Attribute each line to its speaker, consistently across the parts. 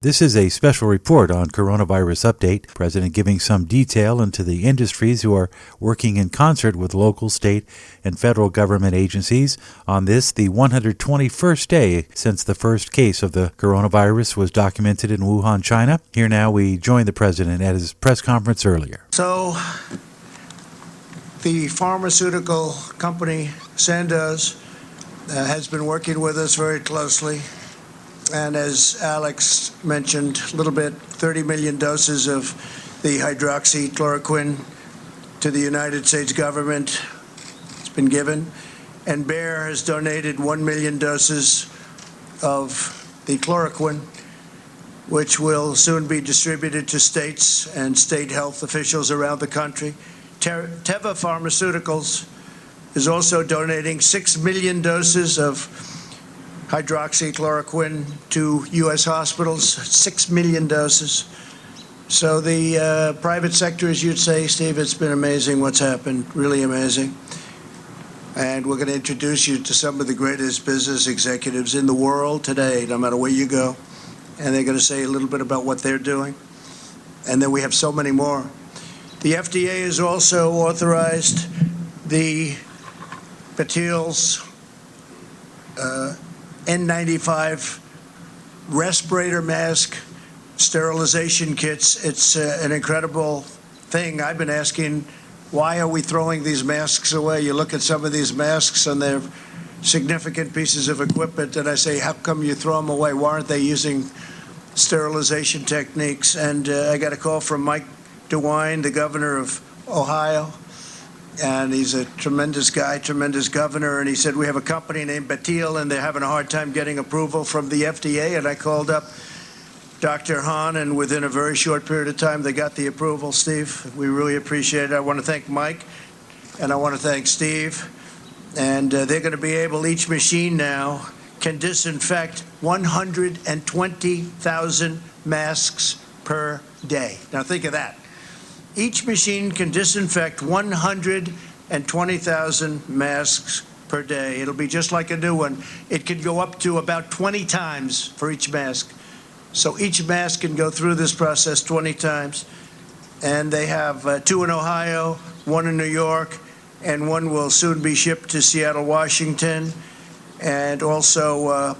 Speaker 1: This is a special report on coronavirus update. President giving some detail into the industries who are working in concert with local, state, and federal government agencies on this, the 121st day since the first case of the coronavirus was documented in Wuhan, China. Here now we join the president at his press conference earlier.
Speaker 2: So, the pharmaceutical company Sandoz has been working with us very closely. And as Alex mentioned a little bit, 30 million doses of the hydroxychloroquine to the United States government has been given. And Bayer has donated 1 million doses of the chloroquine, which will soon be distributed to states and state health officials around the country. Teva Pharmaceuticals is also donating 6 million doses of hydroxychloroquine to U.S. hospitals, 6 million doses. So the private sector, as you'd say, Steve, it's been amazing what's happened, really amazing. And we're going to introduce you to some of the greatest business executives in the world today, no matter where you go. And they're going to say a little bit about what they're doing. And then we have so many more. The FDA has also authorized the Batil's N95 respirator mask sterilization kits. It's an incredible thing. I've been asking, why are we throwing these masks away? You look at some of these masks and they're significant pieces of equipment, and I say, how come you throw them away? Why aren't they using sterilization techniques? And I got a call from Mike DeWine, the governor of Ohio, and he's a tremendous guy, tremendous governor, and he said, we have a company named Batil, and they're having a hard time getting approval from the FDA, and I called up Dr. Hahn, and within a very short period of time, they got the approval. Steve, we really appreciate it. I want to thank Mike, and I want to thank Steve, and they're going to be able, each machine now can disinfect 120,000 masks per day. Now think of that. Each machine can disinfect 120,000 masks per day. It'll be just like a new one. It can go up to about 20 times for each mask. So each mask can go through this process 20 times. And they have 2 in Ohio, 1 in New York, and 1 will soon be shipped to Seattle, Washington, and also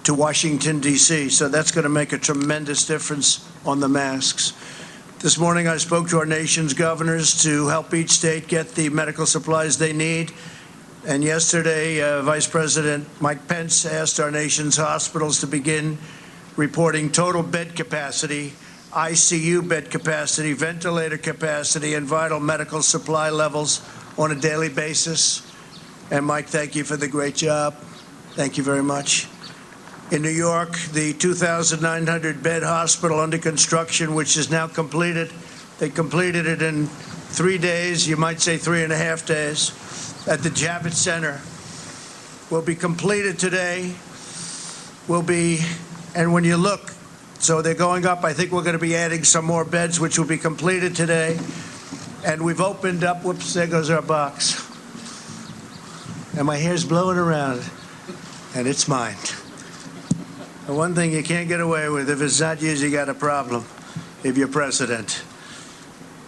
Speaker 2: to Washington, D.C. So that's going to make a tremendous difference on the masks. This morning I spoke to our nation's governors to help each state get the medical supplies they need. And yesterday, Vice President Mike Pence asked our nation's hospitals to begin reporting total bed capacity, ICU bed capacity, ventilator capacity, and vital medical supply levels on a daily basis. And Mike, thank you for the great job. Thank you very much. In New York, the 2,900-bed hospital under construction, which is now completed. They completed it in 3 days, you might say 3.5 days, at the Javits Center. Will be completed today. And when you look, so they're going up. I think we're going to be adding some more beds, which will be completed today. And we've opened up, whoops, there goes our box. And my hair's blowing around, and it's mine. The one thing you can't get away with, if it's not used, you got a problem if you're president.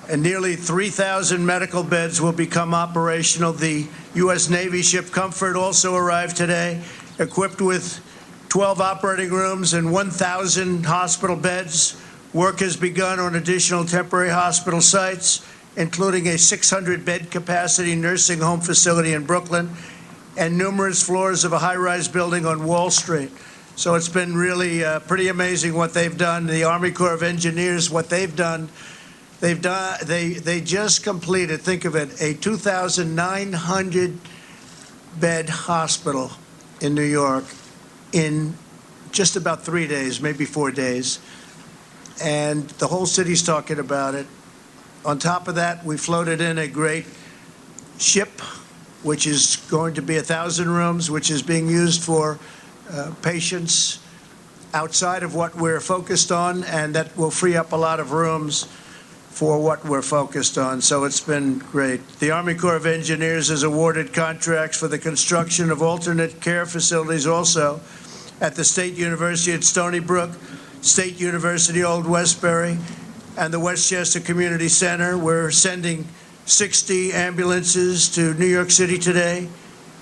Speaker 2: And nearly 3,000 medical beds will become operational. The U.S. Navy ship Comfort also arrived today, equipped with 12 operating rooms and 1,000 hospital beds. Work has begun on additional temporary hospital sites, including a 600-bed capacity nursing home facility in Brooklyn and numerous floors of a high-rise building on Wall Street. So it's been really pretty amazing what they've done. The Army Corps of Engineers, what they've done, they just completed, think of it, a 2,900-bed hospital in New York in just about 3 days, maybe 4 days. And the whole city's talking about it. On top of that, we floated in a great ship, which is going to be 1,000 rooms, which is being used for patients outside of what we're focused on, and that will free up a lot of rooms for what we're focused on. So it's been great. The Army Corps of Engineers has awarded contracts for the construction of alternate care facilities also at the State University at Stony Brook, State University Old Westbury and the Westchester Community Center. We're sending 60 ambulances to New York City today.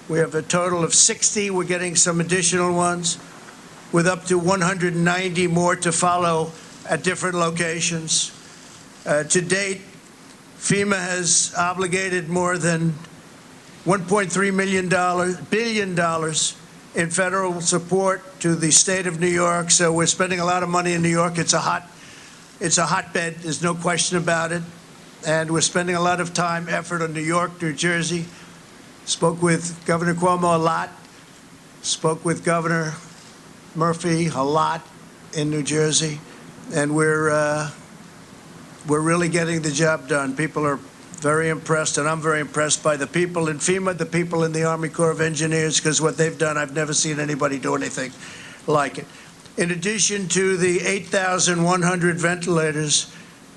Speaker 2: We have a total of 60. We're getting some additional ones, with up to 190 more to follow at different locations. To date, FEMA has obligated more than $1.3 billion in federal support to the state of New York. So we're spending a lot of money in New York. It's a hotbed. There's no question about it. And we're spending a lot of time, effort on New York, New Jersey. Spoke with Governor Cuomo a lot. Spoke with Governor Murphy a lot in New Jersey. And we're really getting the job done. People are very impressed, and I'm very impressed by the people in FEMA, the people in the Army Corps of Engineers, because what they've done, I've never seen anybody do anything like it. In addition to the 8,100 ventilators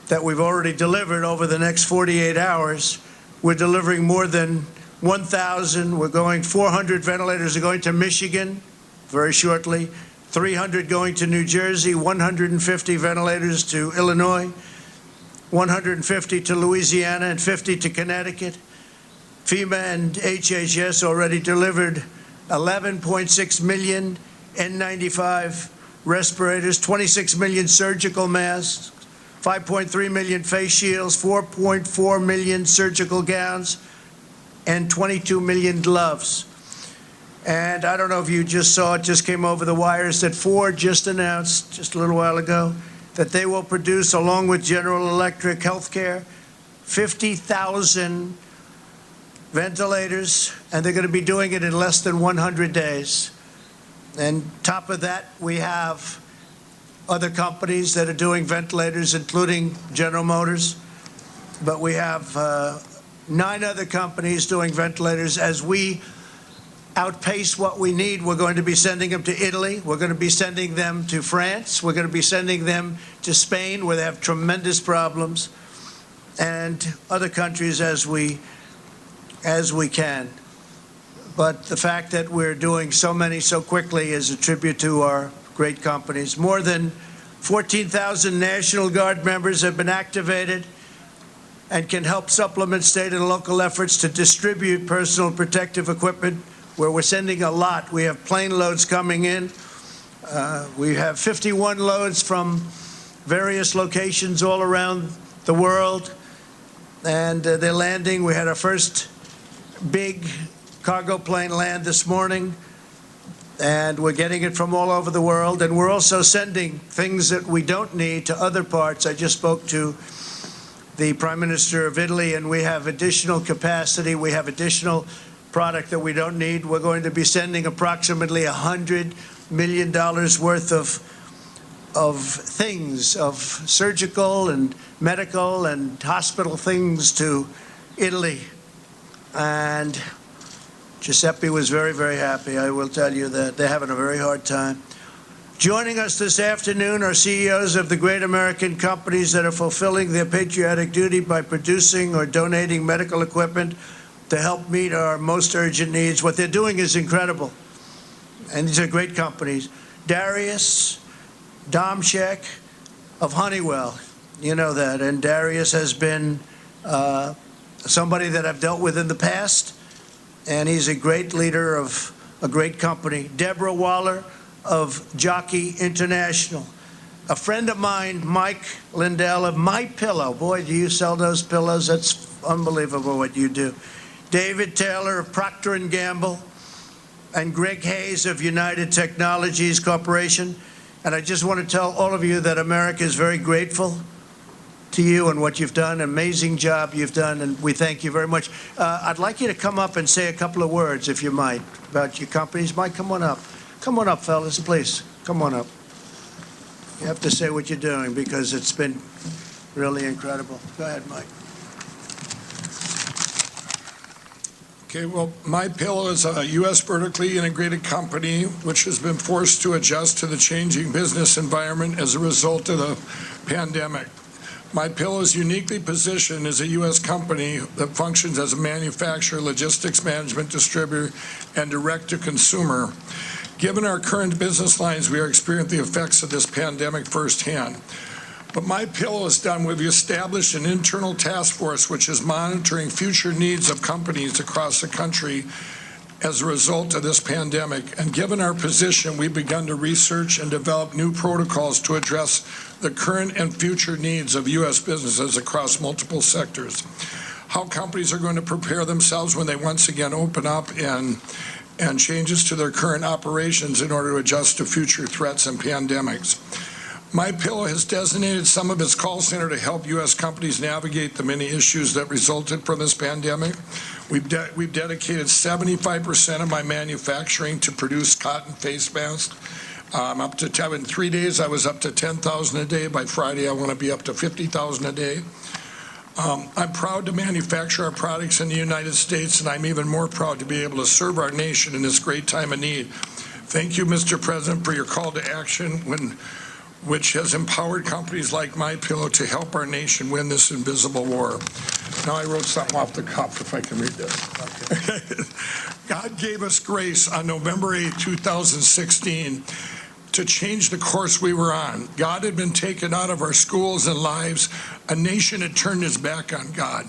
Speaker 2: that we've already delivered over the next 48 hours, we're delivering more than 1,000. We're going 400 ventilators are going to Michigan very shortly, 300 going to New Jersey, 150 ventilators to Illinois, 150 to Louisiana, and 50 to Connecticut. FEMA and HHS already delivered 11.6 million N95 respirators, 26 million surgical masks, 5.3 million face shields, 4.4 million surgical gowns, and 22 million gloves. And I don't know if you just saw, it just came over the wires that Ford just announced just a little while ago that they will produce, along with General Electric Healthcare, 50,000 ventilators, and they're going to be doing it in less than 100 days. And top of that, we have other companies that are doing ventilators, including General Motors. But we have 9 other companies doing ventilators. As we outpace what we need, we're going to be sending them to Italy. We're going to be sending them to France. We're going to be sending them to Spain, where they have tremendous problems, and other countries as we can. But the fact that we're doing so many so quickly is a tribute to our great companies. More than 14,000 National Guard members have been activated and can help supplement state and local efforts to distribute personal protective equipment, where we're sending a lot. We have plane loads coming in. We have 51 loads from various locations all around the world, and they're landing. We had our first big cargo plane land this morning, and we're getting it from all over the world. And we're also sending things that we don't need to other parts. I just spoke to the Prime Minister of Italy, and we have additional capacity. We have additional product that we don't need. We're going to be sending approximately $100 million worth of things, of surgical and medical and hospital things to Italy. And Giuseppe was very, very happy. I will tell you that they're having a very hard time. Joining us this afternoon are CEOs of the great American companies that are fulfilling their patriotic duty by producing or donating medical equipment to help meet our most urgent needs. What they're doing is incredible, and these are great companies. Darius Domshek of Honeywell, you know that, and Darius has been somebody that I've dealt with in the past, and he's a great leader of a great company. Deborah Waller of Jockey International. A friend of mine, Mike Lindell of MyPillow. Boy, do you sell those pillows? That's unbelievable what you do. David Taylor of Procter & Gamble, and Greg Hayes of United Technologies Corporation. And I just want to tell all of you that America is very grateful to you and what you've done. Amazing job you've done, and we thank you very much. I'd like you to come up and say a couple of words, if you might, about your companies. Mike, come on up. Come on up, fellas, please. Come on up. You have to say what you're doing, because it's been really incredible. Go ahead, Mike.
Speaker 3: Okay, well, MyPillow is a U.S. vertically integrated company which has been forced to adjust to the changing business environment as a result of the pandemic. MyPillow is uniquely positioned as a U.S. company that functions as a manufacturer, logistics management distributor, and direct-to-consumer. Given our current business lines, we are experiencing the effects of this pandemic firsthand. But MyPillow is done. We've established an internal task force which is monitoring future needs of companies across the country as a result of this pandemic. And given our position, we've begun to research and develop new protocols to address the current and future needs of U.S. businesses across multiple sectors. How companies are going to prepare themselves when they once again open up and changes to their current operations in order to adjust to future threats and pandemics. MyPillow has designated some of its call center to help U.S. companies navigate the many issues that resulted from this pandemic. We've dedicated 75% of my manufacturing to produce cotton face masks. In 3 days, I was up to 10,000 a day. By Friday, I want to be up to 50,000 a day. I'm proud to manufacture our products in the United States, and I'm even more proud to be able to serve our nation in this great time of need. Thank you, Mr. President, for your call to action, which has empowered companies like MyPillow to help our nation win this invisible war. Now I wrote something off the cuff, if I can read this. Okay. God gave us grace on November 8, 2016, to change the course we were on. God had been taken out of our schools and lives. A nation had turned its back on God.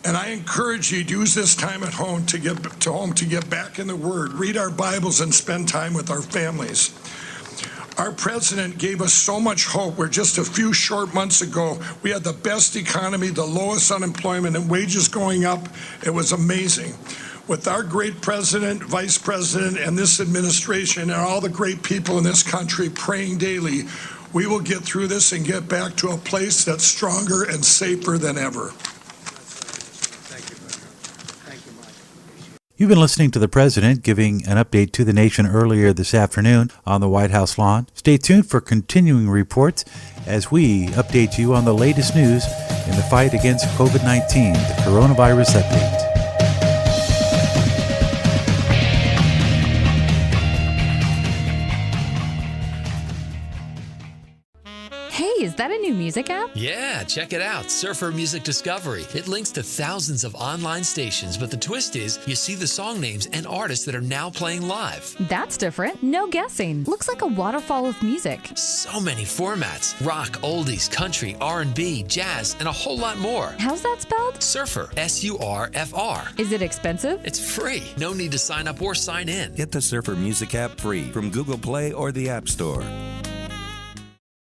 Speaker 3: And I encourage you to use this time at home to get back in the Word, read our Bibles, and spend time with our families. Our president gave us so much hope where just a few short months ago, we had the best economy, the lowest unemployment, and wages going up. It was amazing. With our great president, vice president, and this administration, and all the great people in this country praying daily, we will get through this and get back to a place that's stronger and safer than ever.
Speaker 2: Thank you, Mike.
Speaker 1: You've been listening to the President giving an update to the nation earlier this afternoon on the White House lawn. Stay tuned for continuing reports as we update you on the latest news in the fight against COVID-19, the coronavirus update.
Speaker 4: Hey, is that a new music app?
Speaker 5: Yeah, check it out. Surfer Music Discovery. It links to thousands of online stations, but the twist is you see the song names and artists that are now playing live.
Speaker 4: That's different. No guessing. Looks like a waterfall of music.
Speaker 5: So many formats. Rock, oldies, country, R&B, jazz, and a whole lot more.
Speaker 4: How's that spelled?
Speaker 5: Surfer. S-U-R-F-R.
Speaker 4: Is it expensive?
Speaker 5: It's free. No need to sign up or sign in.
Speaker 6: Get the Surfer Music app free from Google Play or the App Store.